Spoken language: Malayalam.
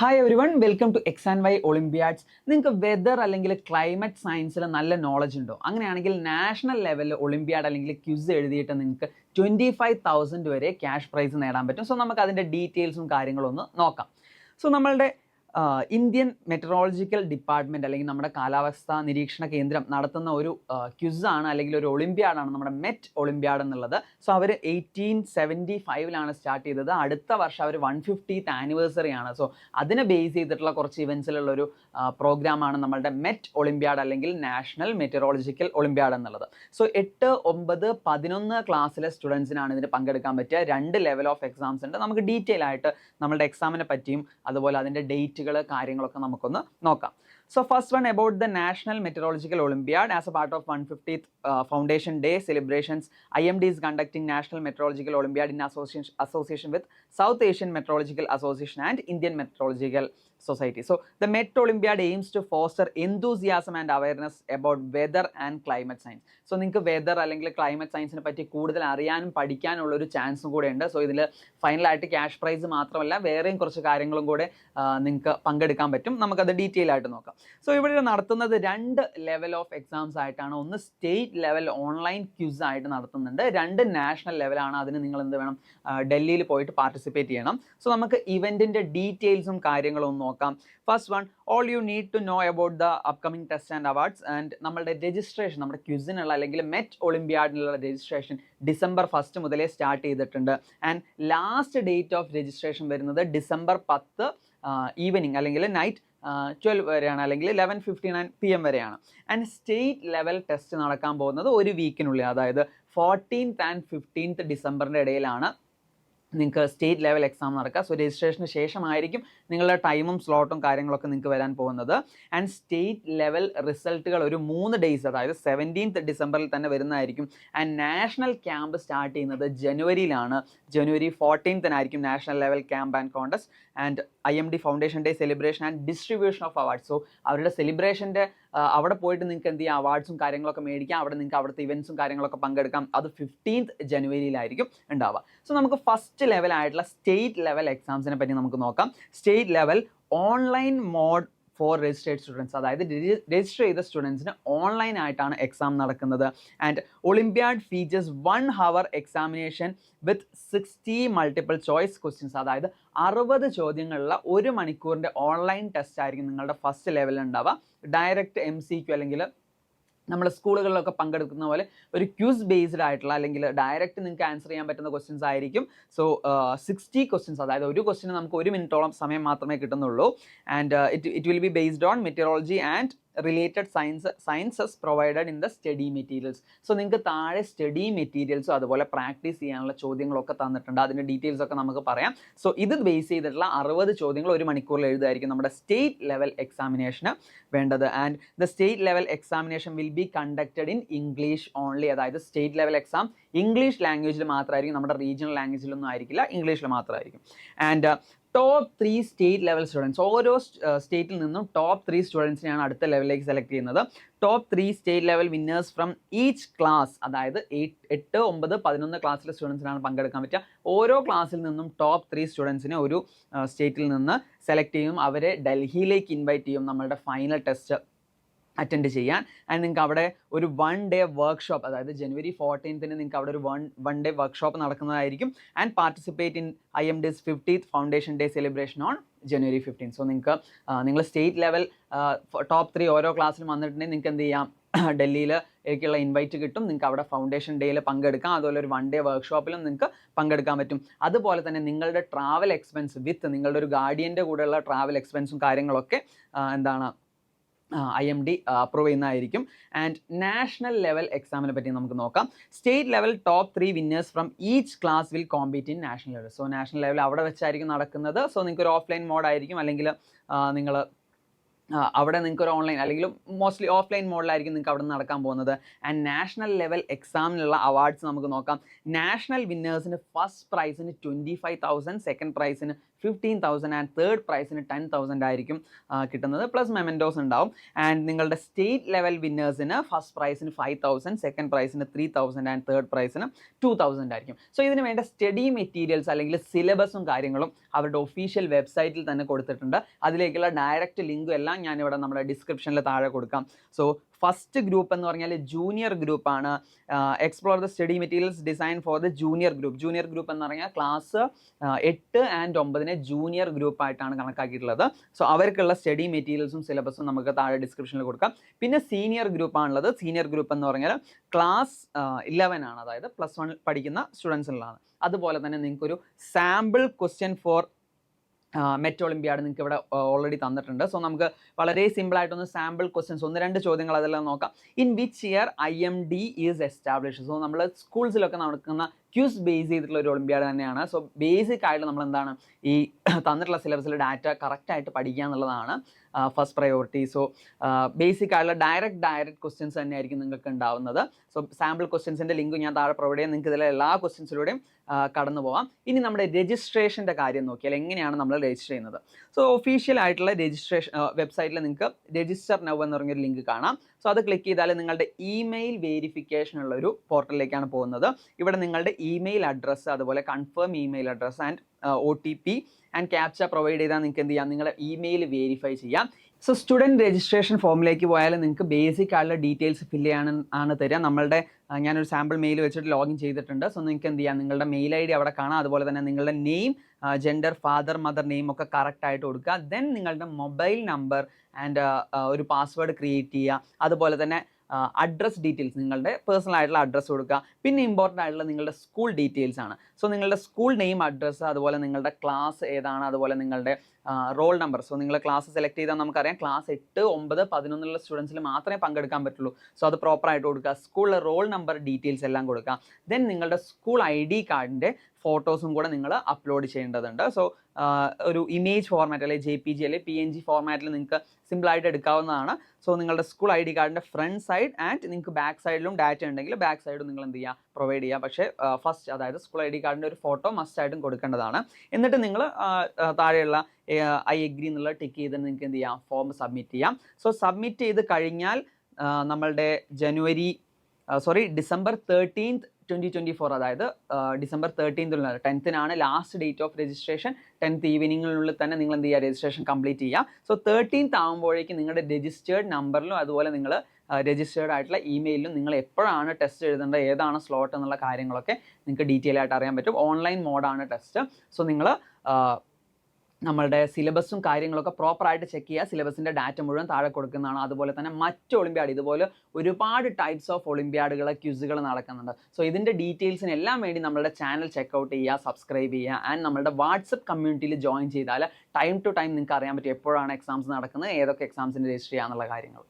Hi every one, welcome to X and Y olympiads. നിങ്ങൾക്ക് വെതർ അല്ലെങ്കിൽ ക്ലൈമറ്റ് സയൻസിൽ നല്ല നോളജ് ഉണ്ടോ? അങ്ങനെയാണെങ്കിൽ നാഷണൽ ലെവലിൽ ഒളിമ്പിയാഡ് അല്ലെങ്കിൽ ക്വിസ് എഴുതിയിട്ട് നിങ്ങൾക്ക് 25,000 വരെ ക്യാഷ് പ്രൈസ് നേടാൻ പറ്റും. സോ നമുക്ക് അതിൻ്റെ ഡീറ്റെയിൽസും കാര്യങ്ങളും ഒന്ന് നോക്കാം. സോ നമ്മളുടെ ഇന്ത്യൻ മെറ്ററോളജിക്കൽ ഡിപ്പാർട്ട്മെൻറ്റ് അല്ലെങ്കിൽ നമ്മുടെ കാലാവസ്ഥാ നിരീക്ഷണ കേന്ദ്രം നടത്തുന്ന ഒരു ക്വിസാണ് അല്ലെങ്കിൽ ഒരു ഒളിമ്പിയാഡാണ് നമ്മുടെ മെറ്റ് ഒളിമ്പിയാഡ് എന്നുള്ളത്. സോ അവർ 1875 സ്റ്റാർട്ട് ചെയ്തത്. അടുത്ത വർഷം അവർ 150th ആനിവേഴ്സറി ആണ്. സോ അതിനെ ബേസ് ചെയ്തിട്ടുള്ള കുറച്ച് ഇവൻസിലുള്ളൊരു പ്രോഗ്രാമാണ് നമ്മളുടെ മെറ്റ് ഒളിമ്പിയാഡ് അല്ലെങ്കിൽ നാഷണൽ മെറ്ററോളജിക്കൽ ഒളിമ്പിയാഡ് എന്നുള്ളത്. സോ 8, 9, 11 ക്ലാസ്സിലെ സ്റ്റുഡൻസിനാണ് ഇതിന് പങ്കെടുക്കാൻ പറ്റുക. 2 ലെവൽ ഓഫ് എക്സാംസ് ഉണ്ട്. നമുക്ക് ഡീറ്റെയിൽ ആയിട്ട് നമ്മളുടെ എക്സാമിനെ പറ്റിയും അതുപോലെ അതിൻ്റെ ഡേറ്റുകൾ കാര്യങ്ങളൊക്കെ നമുക്കൊന്ന് നോക്കാം. So first one about the National Meteorological Olympiad. As a part of 150th Foundation Day celebrations, IMD is conducting National Meteorological Olympiad in association with South Asian Meteorological Association and Indian Meteorological Society. So the Met Olympiad aims to foster enthusiasm and awareness about weather and climate science. So നിങ്ങൾക്ക് വെതർ അല്ലെങ്കിൽ ക്ലൈമറ്റ് സയൻസിനെ പറ്റി കൂടുതൽ അറിയാനും പഠിക്കാനുള്ള ഒരു ചാൻസും കൂടെ ഉണ്ട്. സോ ഇതിൽ ഫൈനലായിട്ട് ക്യാഷ് പ്രൈസ് മാത്രമല്ല വേറെയും കുറച്ച് കാര്യങ്ങളും കൂടെ നിങ്ങൾക്ക് പങ്കെടുക്കാൻ പറ്റും. നമുക്കത് ഡീറ്റെയിൽ ആയിട്ട് നോക്കാം. സോ ഇവിടെ നടത്തുന്നത് 2 ലെവൽ ഓഫ് എക്സാംസ് ആയിട്ടാണ്. ഒന്ന് സ്റ്റേറ്റ് ലെവൽ ഓൺലൈൻ ക്വിസ് ആയിട്ട് നടത്തുന്നുണ്ട്, 2 നാഷണൽ ലെവലാണ്. അതിന് നിങ്ങൾ എന്ത് വേണം, ഡൽഹിയിൽ പോയിട്ട് പാർട്ടിസിപ്പേറ്റ് ചെയ്യണം. സോ നമുക്ക് ഇവൻറ്റിൻ്റെ ഡീറ്റെയിൽസും കാര്യങ്ങളും ഒന്ന് നോക്കാം. First one, all you need to know about the upcoming test and awards. And നമ്മളുടെ രജിസ്ട്രേഷൻ, നമ്മുടെ ക്വിസിനുള്ള അല്ലെങ്കിൽ മെറ്റ് ഒളിമ്പിയാഡിനുള്ള രജിസ്ട്രേഷൻ December 1 മുതലേ സ്റ്റാർട്ട് ചെയ്തിട്ടുണ്ട്. And last date of registration വരുന്നത് December 10 ഈവനിങ് അല്ലെങ്കിൽ നൈറ്റ് 12 വരെയാണ്, അല്ലെങ്കിൽ 11:59 PM വരെയാണ്. ആൻഡ് സ്റ്റേറ്റ് ലെവൽ ടെസ്റ്റ് നടക്കാൻ പോകുന്നത് ഒരു വീക്കിനുള്ളിൽ, അതായത് 14th and 15th ഡിസംബറിൻ്റെ ഇടയിലാണ് നിങ്ങൾക്ക് സ്റ്റേറ്റ് ലെവൽ എക്സാം നടക്കുക. സോ രജിസ്ട്രേഷന് ശേഷമായിരിക്കും നിങ്ങളുടെ ടൈമും സ്ലോട്ടും കാര്യങ്ങളൊക്കെ നിങ്ങൾക്ക് വരാൻ പോകുന്നത്. ആൻഡ് സ്റ്റേറ്റ് ലെവൽ റിസൾട്ടുകൾ ഒരു 3 days, അതായത് 17th ഡിസംബറിൽ തന്നെ വരുന്നതായിരിക്കും. ആൻഡ് നാഷണൽ ക്യാമ്പ് സ്റ്റാർട്ട് ചെയ്യുന്നത് ജനുവരിയിലാണ്. ജനുവരി 14th national level camp and contest. And IMD foundation day celebration and distribution of awards. So അവരുടെ സെലിബ്രേഷൻ്റെ അവിടെ പോയിട്ട് നിങ്ങൾക്ക് എന്ത് ചെയ്യാം, അവാർഡ്സും കാര്യങ്ങളൊക്കെ മേടിക്കാം. അവിടെ നിങ്ങൾക്ക് അവിടുത്തെ ഇവൻറ്റ്സും കാര്യങ്ങളൊക്കെ പങ്കെടുക്കാം. അത് 15th ജനുവരിയിലായിരിക്കും ഉണ്ടാവുക. സോ നമുക്ക് ഫസ്റ്റ് ലെവൽ ആയിട്ടുള്ള സ്റ്റേറ്റ് ലെവൽ എക്സാംസിനെ പറ്റി നമുക്ക് നോക്കാം. State level online mode for registered students, അതായത് രജിസ്റ്റർ ചെയ്ത സ്റ്റുഡൻസിന് ഓൺലൈൻ ആയിട്ടാണ് എക്സാം നടക്കുന്നത്. And olympiad features 1 hour examination with 60 multiple choice questions, അതായത് 60 ചോദ്യങ്ങളുള്ള 1 മണിക്കൂറിൻ്റെ ഓൺലൈൻ ടെസ്റ്റ് ആയിരിക്കും നിങ്ങളുടെ ഫസ്റ്റ് ലെവലിൽ ഉണ്ടാവുക. ഡയറക്റ്റ് MCQ അല്ലെങ്കിൽ നമ്മൾ സ്കൂളുകളിലൊക്കെ പങ്കെടുക്കുന്ന പോലെ ഒരു ക്യൂസ് ബേസ്ഡ് ആയിട്ടുള്ള അല്ലെങ്കിൽ ഡയറക്റ്റ് നിങ്ങൾക്ക് ആൻസർ ചെയ്യാൻ പറ്റുന്ന ക്വസ്റ്റ്യൻസ് ആയിരിക്കും. സോ 60 ക്വസ്റ്റ്യൻസ്, അതായത് ഒരു ക്വസ്റ്റ്യന് നമുക്ക് 1 മിനിറ്റോളം സമയം മാത്രമേ കിട്ടുന്നുള്ളൂ. And it will be based on meteorology and related sciences provided in the study materials. So നിങ്ങൾക്ക് താഴെ സ്റ്റഡി മെറ്റീരിയൽസും അതുപോലെ പ്രാക്ടീസ് ചെയ്യാനുള്ള ചോദ്യങ്ങളൊക്കെ തന്നിട്ടുണ്ട്. അതിൻ്റെ ഡീറ്റെയിൽസ് ഒക്കെ നമുക്ക് പറയാം. സോ ഇത് ബേസ് ചെയ്തിട്ടുള്ള 60 ചോദ്യങ്ങൾ 1 മണിക്കൂറിൽ എഴുതായിരിക്കും നമ്മുടെ സ്റ്റേറ്റ് ലെവൽ എക്സാമിനേഷന് വേണ്ടത്. And the state level examination will be conducted in English only, അതായത് സ്റ്റേറ്റ് ലെവൽ എക്സാം ഇംഗ്ലീഷ് ലാംഗ്വേജിൽ മാത്രമായിരിക്കും, നമ്മുടെ റീജിയണൽ ലാംഗ്വേജിലൊന്നും ആയിരിക്കില്ല, ഇംഗ്ലീഷിൽ മാത്രമായിരിക്കും. And top 3 state level students, ഓരോ സ്റ്റേറ്റിൽ നിന്നും ടോപ്പ് 3 സ്റ്റുഡൻസിനെയാണ് അടുത്ത ലെവലിലേക്ക് സെലക്ട് ചെയ്യുന്നത്. Top 3 state level winners from each class, അതായത് 8, 9, 11 ക്ലാസ്സിലെ സ്റ്റുഡൻസിനാണ് പങ്കെടുക്കാൻ പറ്റുക. ഓരോ ക്ലാസ്സിൽ നിന്നും ടോപ്പ് 3 സ്റ്റുഡൻസിനെ ഒരു സ്റ്റേറ്റിൽ നിന്ന് സെലക്ട് ചെയ്യും. അവരെ ഡൽഹിയിലേക്ക് ഇൻവൈറ്റ് ചെയ്യും നമ്മളുടെ ഫൈനൽ ടെസ്റ്റ് അറ്റൻഡ് ചെയ്യാൻ. ആൻഡ് നിങ്ങൾക്ക് അവിടെ ഒരു 1 day വർക്ക്ഷോപ്പ്, അതായത് January 14th നിങ്ങൾക്ക് അവിടെ ഒരു വൺ ഡേ വർക്ക്ഷോപ്പ് നടക്കുന്നതായിരിക്കും. And participate in IMD's 50th foundation day celebration on January 15th. So നിങ്ങൾക്ക് നിങ്ങൾ സ്റ്റേറ്റ് ലെവൽ ടോപ്പ് 3 ഓരോ ക്ലാസ്സിലും വന്നിട്ടുണ്ടെങ്കിൽ നിങ്ങൾക്ക് എന്ത് ചെയ്യാം, ഡൽഹിയിലേക്കുള്ള ഇൻവൈറ്റ് കിട്ടും. നിങ്ങൾക്ക് അവിടെ ഫൗണ്ടേഷൻ ഡേയിൽ പങ്കെടുക്കാം. അതുപോലെ ഒരു 1 day വർക്ക്ഷോപ്പിലും നിങ്ങൾക്ക് പങ്കെടുക്കാൻ പറ്റും. അതുപോലെ തന്നെ നിങ്ങളുടെ ട്രാവൽ എക്സ്പെൻസ് വിത്ത് നിങ്ങളുടെ ഒരു ഗാർഡിയൻ്റെ കൂടെയുള്ള ട്രാവൽ എക്സ്പെൻസും കാര്യങ്ങളൊക്കെ എന്താണ് IMD അപ്രൂവ് ചെയ്യുന്നതായിരിക്കും. ആൻഡ് നാഷണൽ ലെവൽ എക്സാമിനെ പറ്റി നമുക്ക് നോക്കാം. State level top 3 winners from each class will compete in national level. So national level അവിടെ വെച്ചായിരിക്കും നടക്കുന്നത്. സോ നിങ്ങൾക്ക് ഒരു ഓഫ്ലൈൻ മോഡായിരിക്കും, അല്ലെങ്കിൽ നിങ്ങൾ അവിടെ നിങ്ങൾക്ക് ഒരു ഓൺലൈൻ അല്ലെങ്കിൽ മോസ്റ്റ്ലി ഓഫ്ലൈൻ മോഡിലായിരിക്കും നിങ്ങൾക്ക് അവിടെ നിന്ന് നടക്കാൻ പോകുന്നത്. ആൻഡ് നാഷണൽ ലെവൽ എക്സാമിനുള്ള അവാർഡ്സ് നമുക്ക് നോക്കാം. നാഷണൽ വിന്നേഴ്സിന് ഫസ്റ്റ് പ്രൈസിന് 25,000, സെക്കൻഡ് പ്രൈസിന് 15,000 ആൻഡ് തേർഡ് പ്രൈസിന് 10,000 ആയിരിക്കും കിട്ടുന്നത്. പ്ലസ് മെമൻറ്റോസ് ഉണ്ടാവും. ആൻഡ് നിങ്ങളുടെ സ്റ്റേറ്റ് ലെവൽ വിന്നേഴ്സിന് ഫസ്റ്റ് പ്രൈസിന് 5,000, സെക്കൻഡ് പ്രൈസിന് 3,000 ആൻഡ് തേർഡ് പ്രൈസിന് 2,000 ആയിരിക്കും. സോ ഇതിന് വേണ്ട സ്റ്റഡി മെറ്റീരിയൽസ് അല്ലെങ്കിൽ സിലബസും കാര്യങ്ങളും അവരുടെ ഒഫീഷ്യൽ വെബ്സൈറ്റിൽ തന്നെ കൊടുത്തിട്ടുണ്ട്. അതിലേക്കുള്ള ഡയറക്റ്റ് ലിങ്കും എല്ലാം ഞാനിവിടെ നമ്മുടെ ഡിസ്ക്രിപ്ഷനിൽ താഴെ കൊടുക്കാം. സോ ഫസ്റ്റ് ഗ്രൂപ്പ് എന്ന് പറഞ്ഞാൽ ജൂനിയർ ഗ്രൂപ്പാണ്. Explore the study materials design for the junior group. Junior group എന്ന് പറഞ്ഞാൽ ക്ലാസ് 8 and 9 ജൂനിയർ ഗ്രൂപ്പായിട്ടാണ് കണക്കാക്കിയിട്ടുള്ളത്. സോ അവർക്കുള്ള സ്റ്റഡി മെറ്റീരിയൽസും സിലബസും നമുക്ക് താഴെ ഡിസ്ക്രിപ്ഷനിൽ കൊടുക്കാം. പിന്നെ സീനിയർ ഗ്രൂപ്പാണുള്ളത്. സീനിയർ ഗ്രൂപ്പ് എന്ന് പറഞ്ഞാൽ ക്ലാസ് 11 ആണ്, അതായത് +1 പഠിക്കുന്ന സ്റ്റുഡൻസിനുള്ളതാണ്. അതുപോലെ തന്നെ നിങ്ങൾക്കൊരു sample question for met olympiad നിങ്ങൾക്ക് ഇവിടെ ഓൾറെഡി തന്നിട്ടുണ്ട്. സോ നമുക്ക് വളരെ സിമ്പിളായിട്ടൊന്ന് സാമ്പിൾ ക്വസ്റ്റ്യൻസ് 1-2 ചോദ്യങ്ങൾ അതെല്ലാം നോക്കാം. In which year IMD is established? So നമ്മൾ സ്കൂൾസിലൊക്കെ നടക്കുന്ന ക്യൂസ് ബേസ് ചെയ്തിട്ടുള്ള ഒരു ഒളിമ്പിയാഡ് തന്നെയാണ്. സോ ബേസിക് ആയിട്ട് നമ്മൾ എന്താണ് ഈ തന്നിട്ടുള്ള സിലബസിൽ ഡാറ്റ കറക്റ്റായിട്ട് പഠിക്കുക എന്നുള്ളതാണ് ഫസ്റ്റ് പ്രയോറിറ്റി. സോ ബേസിക് ആയിട്ടുള്ള ഡയറക്റ്റ് ക്വസ്റ്റ്യൻസ് തന്നെയായിരിക്കും നിങ്ങൾക്ക് ഉണ്ടാവുന്നത്. സോ സാമ്പിൾ ക്വസ്റ്റ്യൻസിൻ്റെ ലിങ്ക് ഞാൻ താഴെ പ്രൊവൈഡ് ചെയ്യാം. നിങ്ങൾക്ക് ഇതിലെ എല്ലാ ക്വസ്റ്റ്യൻസിലൂടെയും കടന്നു പോകാം. ഇനി നമ്മുടെ രജിസ്ട്രേഷൻ്റെ കാര്യം നോക്കിയാൽ എങ്ങനെയാണ് നമ്മൾ രജിസ്റ്റർ ചെയ്യുന്നത്? സോ ഒഫീഷ്യൽ ആയിട്ടുള്ള രജിസ്ട്രേഷൻ വെബ്സൈറ്റിൽ നിങ്ങൾക്ക് രജിസ്റ്റർ നൗ എന്ന് പറഞ്ഞൊരു ലിങ്ക് കാണാം. സോ അത് ക്ലിക്ക് ചെയ്താൽ നിങ്ങളുടെ ഇമെയിൽ വേരിഫിക്കേഷൻ ഉള്ള ഒരു പോർട്ടലിലേക്കാണ് പോകുന്നത്. ഇവിടെ നിങ്ങളുടെ ഇമെയിൽ അഡ്രസ്സ്, അതുപോലെ confirm email address and OTP and captcha provide ചെയ്താൽ നിങ്ങൾക്ക് എന്ത് ചെയ്യാം, നിങ്ങളുടെ ഇമെയിൽ വെരിഫൈ ചെയ്യാം. സോ സ്റ്റുഡൻറ്റ് രജിസ്ട്രേഷൻ ഫോമിലേക്ക് പോയാൽ നിങ്ങൾക്ക് ബേസിക് ആയിട്ടുള്ള ഡീറ്റെയിൽസ് ഫില്ല് ചെയ്യാനാണ് തരിക. നമ്മളുടെ ഞാനൊരു സാമ്പിൾ മെയിൽ വെച്ചിട്ട് ലോഗിൻ ചെയ്തിട്ടുണ്ട്. സോ നിങ്ങൾക്ക് എന്ത് ചെയ്യാം, നിങ്ങളുടെ മെയിൽ ID അവിടെ കാണാം. അതുപോലെ തന്നെ നിങ്ങളുടെ name, gender, father, mother name ഒക്കെ കറക്റ്റ് ആയിട്ട് കൊടുക്കുക. ദെൻ നിങ്ങളുടെ മൊബൈൽ നമ്പർ ആൻഡ് ഒരു പാസ്വേഡ് ക്രിയേറ്റ് ചെയ്യുക. അതുപോലെ തന്നെ അഡ്രസ് ഡീറ്റെയിൽസ്, നിങ്ങളുടെ പേഴ്സണൽ ആയിട്ടുള്ള അഡ്രസ്സ് കൊടുക്കുക. പിന്നെ ഇമ്പോർട്ടൻ്റ് ആയിട്ടുള്ള നിങ്ങളുടെ സ്കൂൾ ഡീറ്റെയിൽസ് ആണ്. സോ നിങ്ങളുടെ സ്കൂൾ നെയിം, അഡ്രസ്സ്, അതുപോലെ നിങ്ങളുടെ ക്ലാസ് ഏതാണ്, അതുപോലെ നിങ്ങളുടെ റോൾ നമ്പർ. സോ നിങ്ങൾ ക്ലാസ് സെലക്ട് ചെയ്താൽ നമുക്കറിയാം ക്ലാസ് 8, 9, 11 സ്റ്റുഡൻസിൽ മാത്രമേ പങ്കെടുക്കാൻ പറ്റുള്ളൂ. സോ അത് പ്രോപ്പറായിട്ട് കൊടുക്കുക. സ്കൂളിലെ റോൾ നമ്പർ ഡീറ്റെയിൽസ് എല്ലാം കൊടുക്കുക. ദെൻ നിങ്ങളുടെ സ്കൂൾ ID കാർഡിൻ്റെ ഫോട്ടോസും കൂടെ നിങ്ങൾ അപ്ലോഡ് ചെയ്യേണ്ടതുണ്ട്. സോ ഒരു ഇമേജ് ഫോർമാറ്റ് അല്ലെങ്കിൽ JPG അല്ലെങ്കിൽ PNG ഫോർമാറ്റിൽ നിങ്ങൾക്ക് സിമ്പിളായിട്ട് എടുക്കാവുന്നതാണ്. സോ നിങ്ങളുടെ സ്കൂൾ ID കാർഡിൻ്റെ ഫ്രണ്ട് സൈഡ് ആൻഡ് നിങ്ങൾക്ക് ബാക്ക് സൈഡിലും ഡാറ്റ ഉണ്ടെങ്കിൽ ബാക്ക് സൈഡും നിങ്ങൾ എന്ത് ചെയ്യുക, പ്രൊവൈഡ് ചെയ്യുക. പക്ഷേ ഫസ്റ്റ്, അതായത് സ്കൂൾ ID കാർഡിൻ്റെ ഒരു ഫോട്ടോ മസ്റ്റായിട്ടും കൊടുക്കേണ്ടതാണ്. എന്നിട്ട് നിങ്ങൾ താഴെയുള്ള I agree എന്നുള്ള ടിക്ക് ചെയ്ത് നിങ്ങൾക്ക് എന്ത് ചെയ്യാം, ഫോം സബ്മിറ്റ് ചെയ്യാം. സോ സബ്മിറ്റ് ചെയ്ത് കഴിഞ്ഞാൽ നമ്മളുടെ ഡിസംബർ 13th 2024, അതായത് December 13th 10th last date of registration. 10th ഈവനിങ്ങിനുള്ളിൽ തന്നെ നിങ്ങൾ എന്ത് ചെയ്യുക, രജിസ്ട്രേഷൻ കംപ്ലീറ്റ് ചെയ്യുക. സോ 13th ആകുമ്പോഴേക്കും നിങ്ങളുടെ രജിസ്റ്റേർഡ് നമ്പറിലും അതുപോലെ നിങ്ങൾ രജിസ്റ്റേർഡ് ആയിട്ടുള്ള ഇമെയിലും നിങ്ങൾ എപ്പോഴാണ് ടെസ്റ്റ് എഴുതേണ്ടത്, ഏതാണ് സ്ലോട്ട് എന്നുള്ള കാര്യങ്ങളൊക്കെ നിങ്ങൾക്ക് ഡീറ്റെയിൽ ആയിട്ട് അറിയാൻ പറ്റും. Online മോഡാണ് test. സോ നിങ്ങൾ നമ്മളുടെ സിലബസും കാര്യങ്ങളൊക്കെ പ്രോപ്പറായിട്ട് ചെക്ക് ചെയ്യുക. സിലബസിൻ്റെ ഡാറ്റ മുഴുവൻ താഴെ കൊടുക്കുന്നതാണ്. അതുപോലെ തന്നെ മറ്റ് ഒളിമ്പ്യാഡ്, ഇതുപോലെ ഒരുപാട് ടൈപ്സ് ഓഫ് ഒളിമ്പ്യാഡുകൾ, ക്യൂസുകൾ നടക്കുന്നുണ്ട്. സോ ഇതിൻ്റെ ഡീറ്റെയിൽസിന് എല്ലാം വേണ്ടി നമ്മളുടെ ചാനൽ ചെക്കൗട്ട് ചെയ്യുക, സബ്സ്ക്രൈബ് ചെയ്യുക. ആൻഡ് നമ്മളുടെ വാട്സപ്പ് കമ്മ്യൂണിറ്റിയിൽ ജോയിൻ ചെയ്താൽ ടൈം ടു ടൈം നിങ്ങൾക്ക് അറിയാൻ പറ്റും എപ്പോഴാണ് എക്സാംസ് നടക്കുന്നത്, ഏതൊക്കെ എക്സാംസിന് രജിസ്റ്റർ ചെയ്യുക എന്നുള്ള കാര്യങ്ങൾ.